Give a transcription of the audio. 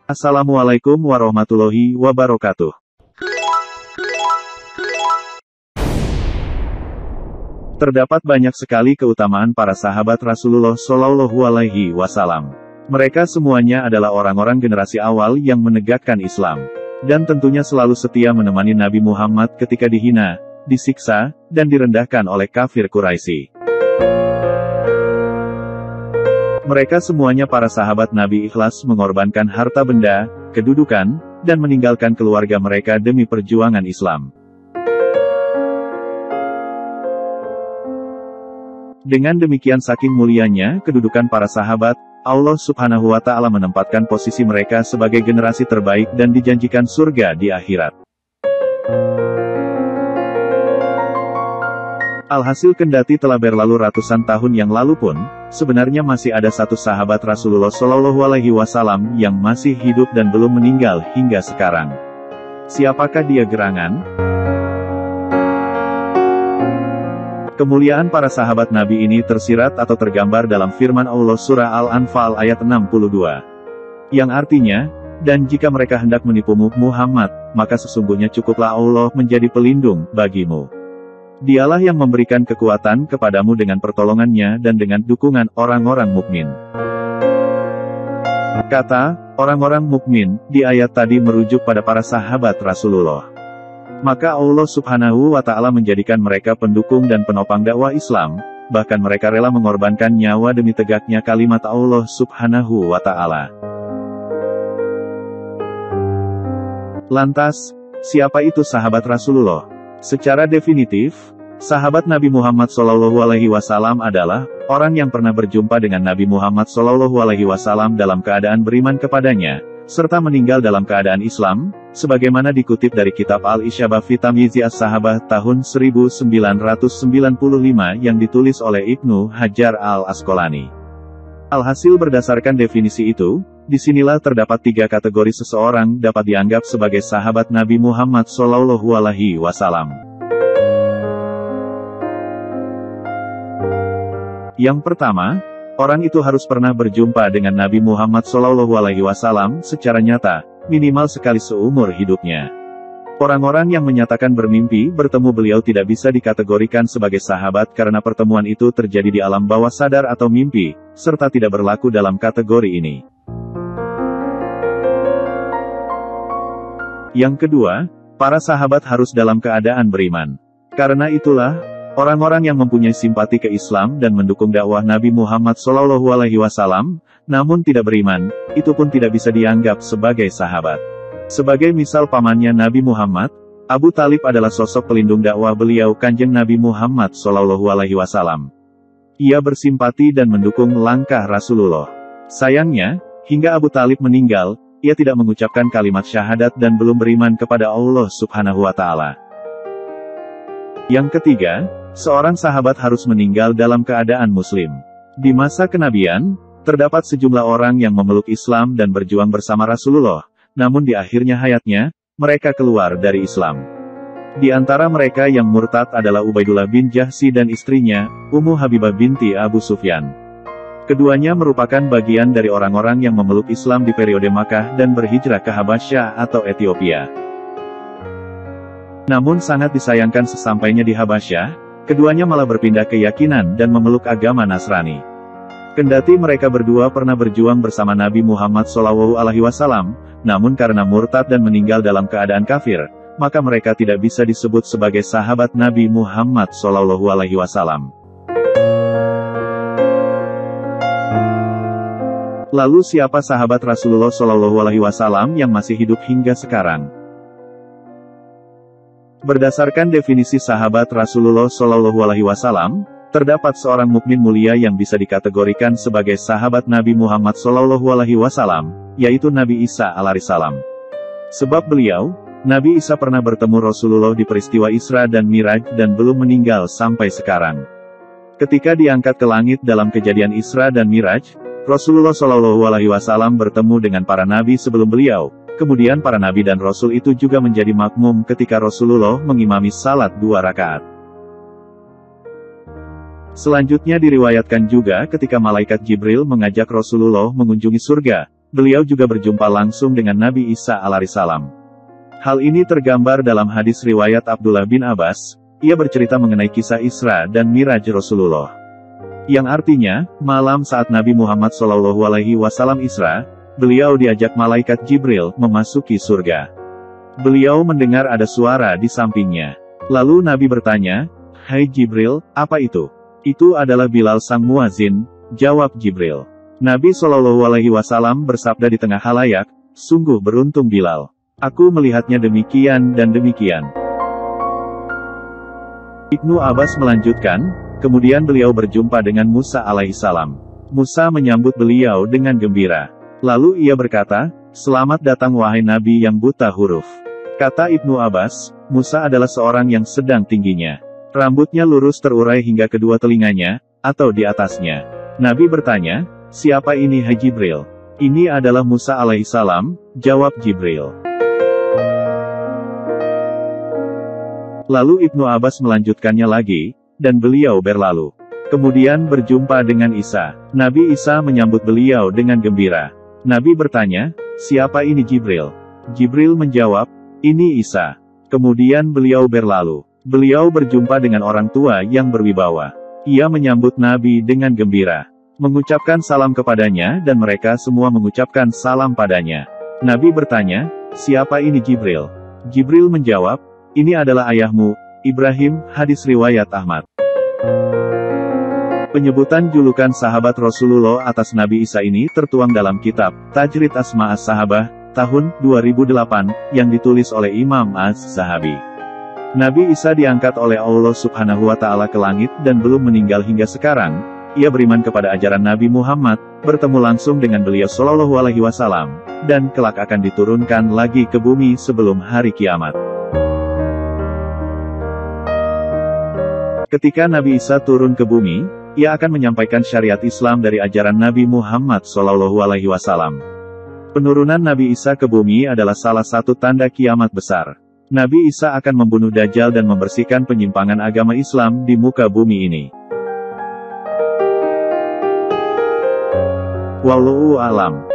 Assalamualaikum warahmatullahi wabarakatuh. Terdapat banyak sekali keutamaan para sahabat Rasulullah Shallallahu Alaihi Wasallam. Mereka semuanya adalah orang-orang generasi awal yang menegakkan Islam, dan tentunya selalu setia menemani Nabi Muhammad ketika dihina, disiksa, dan direndahkan oleh kafir Quraisy. Mereka semuanya para sahabat Nabi ikhlas mengorbankan harta benda, kedudukan, dan meninggalkan keluarga mereka demi perjuangan Islam. Dengan demikian saking mulianya kedudukan para sahabat, Allah Subhanahu wa Ta'ala menempatkan posisi mereka sebagai generasi terbaik dan dijanjikan surga di akhirat. Alhasil kendati telah berlalu ratusan tahun yang lalu pun, sebenarnya masih ada satu sahabat Rasulullah Shallallahu Alaihi Wasallam yang masih hidup dan belum meninggal hingga sekarang. Siapakah dia gerangan? Kemuliaan para sahabat Nabi ini tersirat atau tergambar dalam firman Allah surah Al-Anfal ayat 62. Yang artinya, dan jika mereka hendak menipumu Muhammad, maka sesungguhnya cukuplah Allah menjadi pelindung bagimu. Dialah yang memberikan kekuatan kepadamu dengan pertolongannya dan dengan dukungan orang-orang mukmin. Kata, orang-orang mukmin, di ayat tadi merujuk pada para sahabat Rasulullah. Maka Allah Subhanahu wa Ta'ala menjadikan mereka pendukung dan penopang dakwah Islam, bahkan mereka rela mengorbankan nyawa demi tegaknya kalimat Allah Subhanahu wa Ta'ala. Lantas, siapa itu sahabat Rasulullah? Secara definitif, sahabat Nabi Muhammad SAW adalah orang yang pernah berjumpa dengan Nabi Muhammad SAW dalam keadaan beriman kepadanya, serta meninggal dalam keadaan Islam, sebagaimana dikutip dari kitab Al-Isyabah fi Tamyizi As-Sahabah tahun 1995 yang ditulis oleh Ibnu Hajar Al-Asqalani. Alhasil berdasarkan definisi itu, disinilah terdapat tiga kategori seseorang dapat dianggap sebagai sahabat Nabi Muhammad SAW. Yang pertama, orang itu harus pernah berjumpa dengan Nabi Muhammad SAW secara nyata, minimal sekali seumur hidupnya. Orang-orang yang menyatakan bermimpi bertemu beliau tidak bisa dikategorikan sebagai sahabat karena pertemuan itu terjadi di alam bawah sadar atau mimpi, serta tidak berlaku dalam kategori ini. Yang kedua, para sahabat harus dalam keadaan beriman. Karena itulah, orang-orang yang mempunyai simpati ke Islam dan mendukung dakwah Nabi Muhammad SAW, namun tidak beriman, itu pun tidak bisa dianggap sebagai sahabat. Sebagai misal pamannya Nabi Muhammad, Abu Talib adalah sosok pelindung dakwah beliau Kanjeng Nabi Muhammad SAW. Ia bersimpati dan mendukung langkah Rasulullah. Sayangnya, hingga Abu Talib meninggal, ia tidak mengucapkan kalimat syahadat dan belum beriman kepada Allah Subhanahu wa Ta'ala. Yang ketiga, seorang sahabat harus meninggal dalam keadaan muslim. Di masa kenabian, terdapat sejumlah orang yang memeluk Islam dan berjuang bersama Rasulullah, namun di akhirnya hayatnya, mereka keluar dari Islam. Di antara mereka yang murtad adalah Ubaidullah bin Jahsy dan istrinya, Ummu Habibah binti Abu Sufyan. Keduanya merupakan bagian dari orang-orang yang memeluk Islam di periode Makkah dan berhijrah ke Habasyah atau Ethiopia. Namun sangat disayangkan sesampainya di Habasyah, keduanya malah berpindah keyakinan dan memeluk agama Nasrani. Kendati mereka berdua pernah berjuang bersama Nabi Muhammad SAW, namun karena murtad dan meninggal dalam keadaan kafir, maka mereka tidak bisa disebut sebagai sahabat Nabi Muhammad SAW. Lalu siapa sahabat Rasulullah SAW yang masih hidup hingga sekarang? Berdasarkan definisi sahabat Rasulullah SAW, terdapat seorang mukmin mulia yang bisa dikategorikan sebagai sahabat Nabi Muhammad SAW, yaitu Nabi Isa alaihissalam. Sebab beliau, Nabi Isa pernah bertemu Rasulullah di peristiwa Isra dan Miraj dan belum meninggal sampai sekarang. Ketika diangkat ke langit dalam kejadian Isra dan Miraj, Rasulullah SAW bertemu dengan para nabi sebelum beliau. Kemudian para nabi dan rasul itu juga menjadi makmum ketika Rasulullah mengimami salat 2 rakaat. Selanjutnya diriwayatkan juga ketika malaikat Jibril mengajak Rasulullah mengunjungi surga, beliau juga berjumpa langsung dengan Nabi Isa alaihissalam. Hal ini tergambar dalam hadis riwayat Abdullah bin Abbas. Ia bercerita mengenai kisah Isra dan Miraj Rasulullah. Yang artinya, malam saat Nabi Muhammad SAW Isra, beliau diajak malaikat Jibril memasuki surga. Beliau mendengar ada suara di sampingnya. Lalu Nabi bertanya, "Hai Jibril, apa itu?" "Itu adalah Bilal sang muazin," jawab Jibril. Nabi SAW bersabda di tengah halayak, "Sungguh beruntung Bilal. Aku melihatnya demikian dan demikian." Ibnu Abbas melanjutkan, kemudian beliau berjumpa dengan Musa alaihissalam. Musa menyambut beliau dengan gembira. Lalu ia berkata, "Selamat datang wahai Nabi yang buta huruf." Kata Ibnu Abbas, Musa adalah seorang yang sedang tingginya. Rambutnya lurus terurai hingga kedua telinganya, atau di atasnya. Nabi bertanya, "Siapa ini hai Jibril?" "Ini adalah Musa alaihissalam," jawab Jibril. Lalu Ibnu Abbas melanjutkannya lagi, dan beliau berlalu. Kemudian berjumpa dengan Isa. Nabi Isa menyambut beliau dengan gembira. Nabi bertanya, "Siapa ini Jibril?" Jibril menjawab, "Ini Isa." Kemudian beliau berlalu. Beliau berjumpa dengan orang tua yang berwibawa. Ia menyambut Nabi dengan gembira, mengucapkan salam kepadanya dan mereka semua mengucapkan salam padanya. Nabi bertanya, "Siapa ini Jibril?" Jibril menjawab, "Ini adalah ayahmu, Ibrahim." Hadis riwayat Ahmad. Penyebutan julukan sahabat Rasulullah atas Nabi Isa ini tertuang dalam kitab Tajrid Asma as-Sahabah, tahun 2008, yang ditulis oleh Imam Az-Zahabi. Nabi Isa diangkat oleh Allah Subhanahu wa Ta'ala ke langit dan belum meninggal hingga sekarang. Ia beriman kepada ajaran Nabi Muhammad, bertemu langsung dengan beliau Shallallahu Alaihi Wasallam, dan kelak akan diturunkan lagi ke bumi sebelum hari kiamat. Ketika Nabi Isa turun ke bumi, ia akan menyampaikan syariat Islam dari ajaran Nabi Muhammad SAW. Penurunan Nabi Isa ke bumi adalah salah satu tanda kiamat besar. Nabi Isa akan membunuh Dajjal dan membersihkan penyimpangan agama Islam di muka bumi ini. Wallahu a'lam.